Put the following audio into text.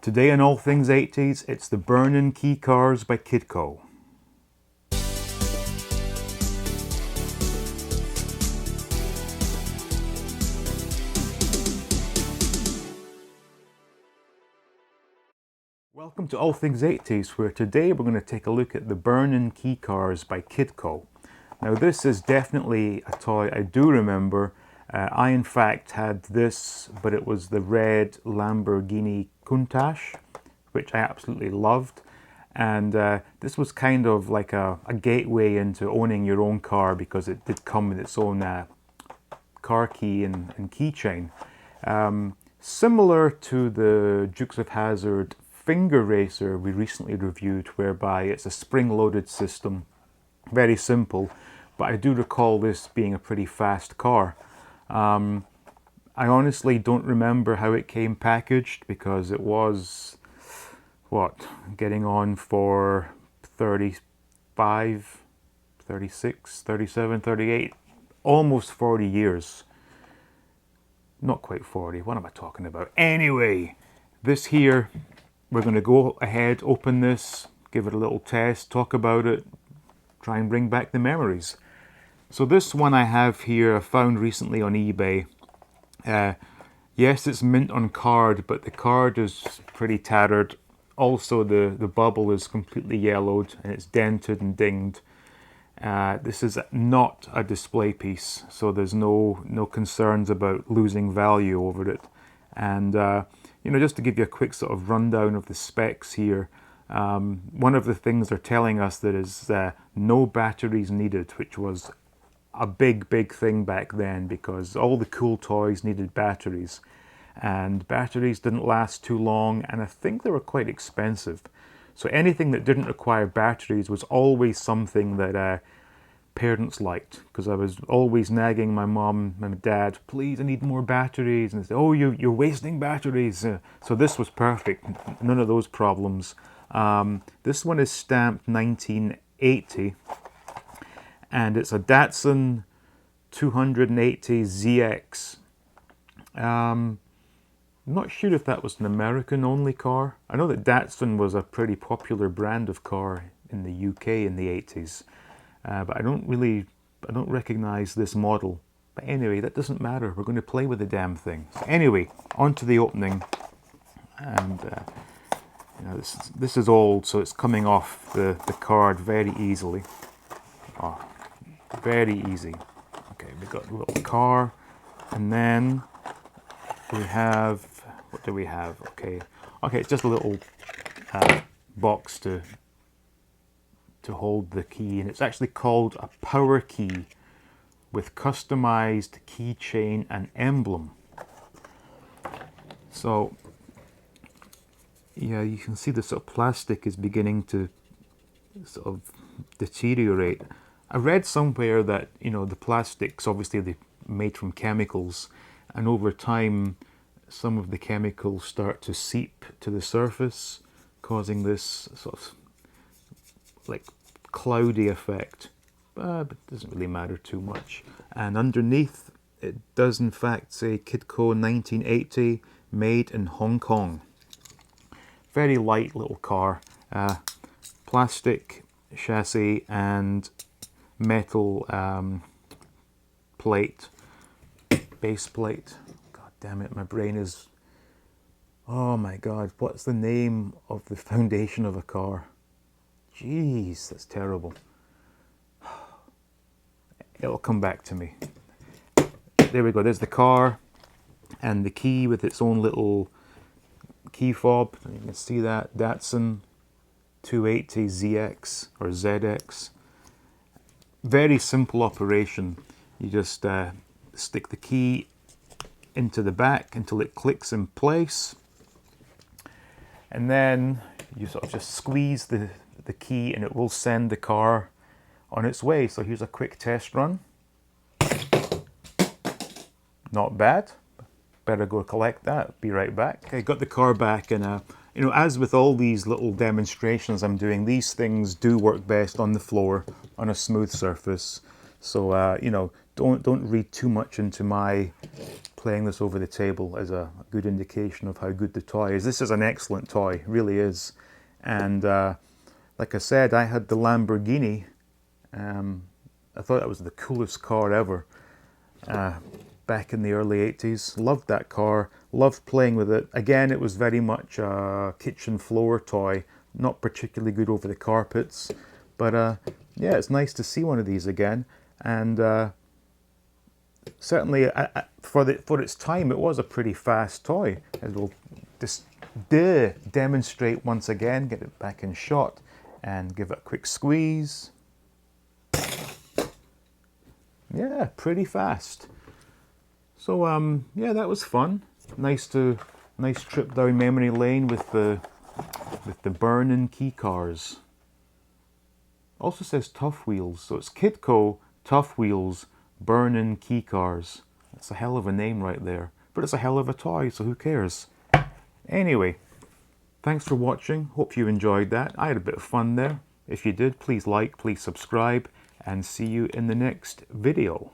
Today on All Things 80s, it's the Burnin Key Cars by Kidco. Welcome to All Things 80s, where today we're going to take a look at the Burnin Key Cars by Kidco. Now this is definitely a toy I do remember. I in fact had this, but it was the red Lamborghini Countach, which I absolutely loved. And this was kind of like a gateway into owning your own car, because it did come with its own car key and keychain. Similar to the Dukes of Hazzard finger racer we recently reviewed, whereby it's a spring-loaded system, very simple, but I do recall this being a pretty fast car. I honestly don't remember how it came packaged, because it was, what, getting on for 35, 36, 37, 38, almost 40 years. Not quite 40, what am I talking about? Anyway, this here, we're going to go ahead, open this, give it a little test, talk about it, try and bring back the memories. So this one I have here, I found recently on eBay. Yes, it's mint on card, but the card is pretty tattered. Also, the bubble is completely yellowed and it's dented and dinged. This is not a display piece, so there's no concerns about losing value over it. And you know, just to give you a quick sort of rundown of the specs here, one of the things they're telling us that is no batteries needed, which was a big thing back then, because all the cool toys needed batteries, and batteries didn't last too long, and I think they were quite expensive. So anything that didn't require batteries was always something that parents liked, because I was always nagging my mom and my dad, please, I need more batteries, and they say, oh, you're wasting batteries. So this was perfect, none of those problems. This one is stamped 1980, and it's a Datsun 280ZX. I'm not sure if that was an American-only car. I know that Datsun was a pretty popular brand of car in the UK in the 80s. But I don't recognize this model. But anyway, that doesn't matter. We're going to play with the damn thing. So anyway, on to the opening. And you know, this is old, so it's coming off the card very easily. Oh, very easy. Okay, we've got a little car, and then we have, what do we have? Okay, it's just a little box to hold the key, and it's actually called a power key with customized keychain and emblem. So yeah, you can see the sort of plastic is beginning to sort of deteriorate. I read somewhere that, you know, the plastics, obviously they're made from chemicals, and over time some of the chemicals start to seep to the surface, causing this sort of like cloudy effect, but it doesn't really matter too much. And underneath it does in fact say Kidco 1980, made in Hong Kong. Very light little car, plastic chassis and metal plate, base plate. God damn it, my brain is, oh my god, what's the name of the foundation of a car? Jeez, that's terrible. It'll come back to me. There we go, there's the car and the key with its own little key fob. You can see that, Datsun 280ZX or ZX. Very simple operation. You just stick the key into the back until it clicks in place, and then you sort of just squeeze the key and it will send the car on its way. So here's a quick test run. Not bad. Better go collect that. Be right back. Okay, got the car back, and you know, as with all these little demonstrations I'm doing, these things do work best on the floor on a smooth surface. So you know, don't read too much into my playing this over the table is a good indication of how good the toy is. This is an excellent toy, really is. And like I said, I had the Lamborghini. I thought that was the coolest car ever back in the early 80s. Loved that car, loved playing with it. Again, it was very much a kitchen floor toy, not particularly good over the carpets. But yeah, it's nice to see one of these again. And certainly for its time, it was a pretty fast toy. It will just demonstrate once again, get it back in shot and give it a quick squeeze. Yeah, pretty fast. So yeah, that was fun. Nice trip down memory lane with the Burnin Key Cars. Also says Tough Wheels, so it's Kidco Tough Wheels Burnin Key Cars. That's a hell of a name right there, but it's a hell of a toy, so who cares? Anyway, thanks for watching. Hope you enjoyed that. I had a bit of fun there. If you did, please like, please subscribe, and see you in the next video.